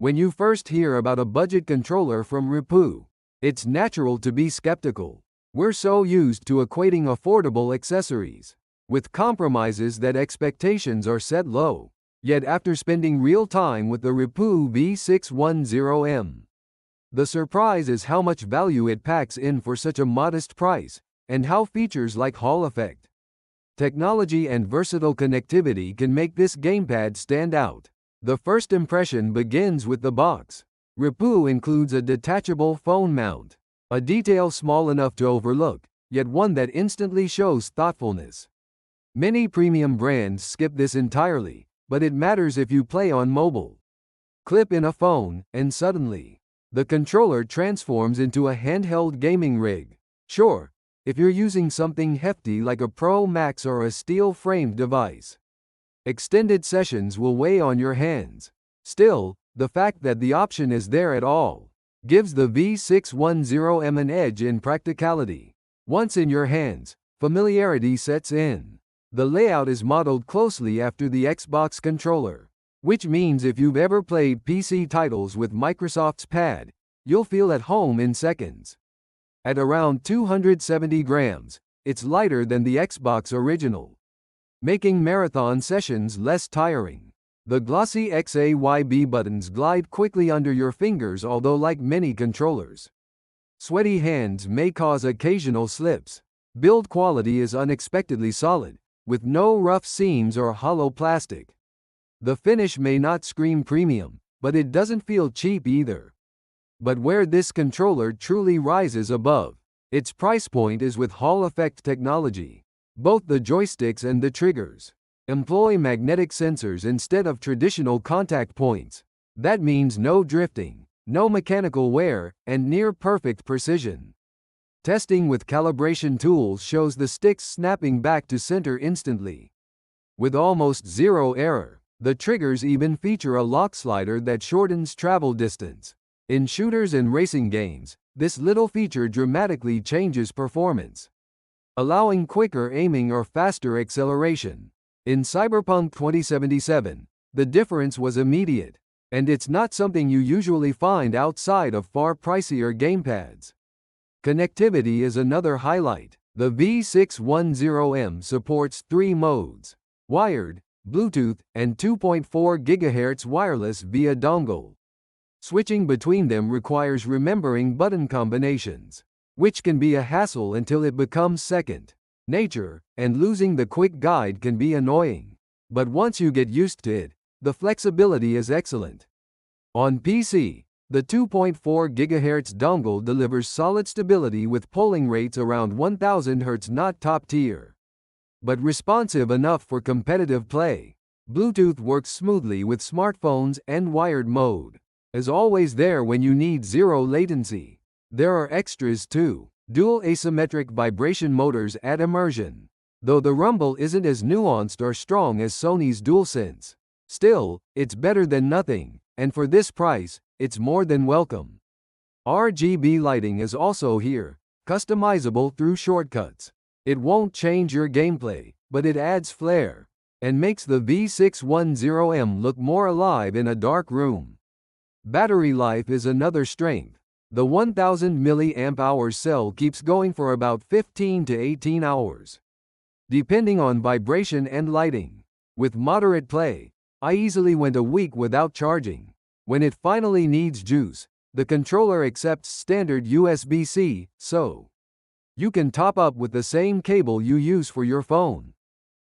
When you first hear about a budget controller from Rapoo, it's natural to be skeptical. We're so used to equating affordable accessories with compromises that expectations are set low. Yet after spending real time with the Rapoo V610M, the surprise is how much value it packs in for such a modest price, and how features like Hall effect, technology and versatile connectivity can make this gamepad stand out. The first impression begins with the box. Rapoo includes a detachable phone mount, a detail small enough to overlook, yet one that instantly shows thoughtfulness. Many premium brands skip this entirely, but it matters if you play on mobile. Clip in a phone, and suddenly, the controller transforms into a handheld gaming rig. Sure, if you're using something hefty like a Pro Max or a steel-framed device, extended sessions will weigh on your hands. Still, the fact that the option is there at all gives the V610M an edge in practicality. Once in your hands, familiarity sets in. The layout is modeled closely after the Xbox controller, which means if you've ever played PC titles with Microsoft's pad, you'll feel at home in seconds. At around 270 grams, it's lighter than the Xbox original, making marathon sessions less tiring. The glossy XAYB buttons glide quickly under your fingers, although like many controllers, sweaty hands may cause occasional slips. Build quality is unexpectedly solid, with no rough seams or hollow plastic. The finish may not scream premium, but it doesn't feel cheap either. But where this controller truly rises above its price point is with Hall effect technology. Both the joysticks and the triggers employ magnetic sensors instead of traditional contact points. That means no drifting, no mechanical wear, and near-perfect precision. Testing with calibration tools shows the sticks snapping back to center instantly, with almost zero error. The triggers even feature a lock slider that shortens travel distance. In shooters and racing games, this little feature dramatically changes performance, allowing quicker aiming or faster acceleration. In Cyberpunk 2077, the difference was immediate, and it's not something you usually find outside of far pricier gamepads. Connectivity is another highlight. The V610M supports 3 modes: wired, Bluetooth, and 2.4 GHz wireless via dongle. Switching between them requires remembering button combinations, which can be a hassle until it becomes second nature, and losing the quick guide can be annoying. But once you get used to it, the flexibility is excellent. On PC, the 2.4 GHz dongle delivers solid stability with polling rates around 1000 Hz, not top tier, but responsive enough for competitive play. Bluetooth works smoothly with smartphones, and wired mode is always there when you need zero latency. There are extras too. Dual asymmetric vibration motors add immersion, though the rumble isn't as nuanced or strong as Sony's DualSense. Still, it's better than nothing, and for this price, it's more than welcome. RGB lighting is also here, customizable through shortcuts. It won't change your gameplay, but it adds flair and makes the V610M look more alive in a dark room. Battery life is another strength. The 1000 mAh cell keeps going for about 15 to 18 hours, depending on vibration and lighting. With moderate play, I easily went a week without charging. When it finally needs juice, the controller accepts standard USB-C, so you can top up with the same cable you use for your phone.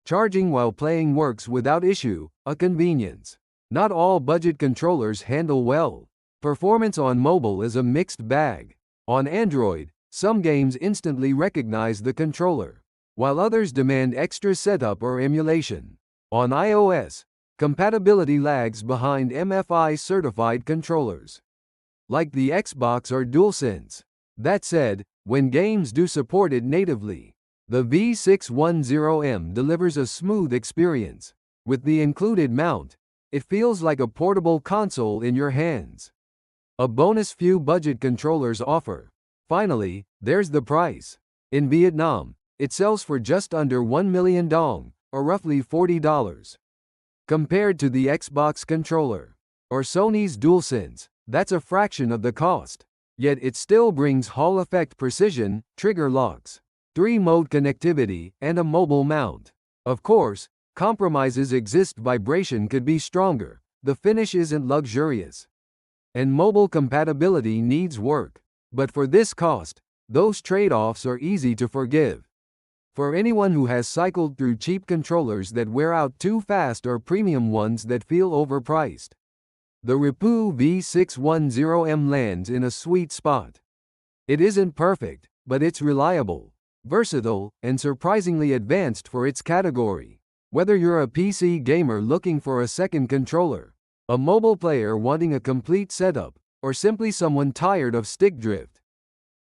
Charging while playing works without issue, a convenience not all budget controllers handle well. Performance on mobile is a mixed bag. On Android, some games instantly recognize the controller, while others demand extra setup or emulation. On iOS, compatibility lags behind MFI-certified controllers, like the Xbox or DualSense. That said, when games do support it natively, the V610M delivers a smooth experience. With the included mount, it feels like a portable console in your hands. A bonus few budget controllers offer. Finally, there's the price. In Vietnam, it sells for just under 1 million dong, or roughly $40. Compared to the Xbox controller or Sony's DualSense, that's a fraction of the cost. Yet it still brings Hall effect precision, trigger locks, 3-mode connectivity, and a mobile mount. Of course, compromises exist. Vibration could be stronger, the finish isn't luxurious, and mobile compatibility needs work. But for this cost, those trade-offs are easy to forgive. For anyone who has cycled through cheap controllers that wear out too fast or premium ones that feel overpriced, the Rapoo V610M lands in a sweet spot. It isn't perfect, but it's reliable, versatile, and surprisingly advanced for its category. Whether you're a PC gamer looking for a second controller, a mobile player wanting a complete setup, or simply someone tired of stick drift,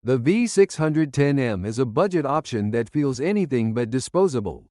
the V610M is a budget option that feels anything but disposable.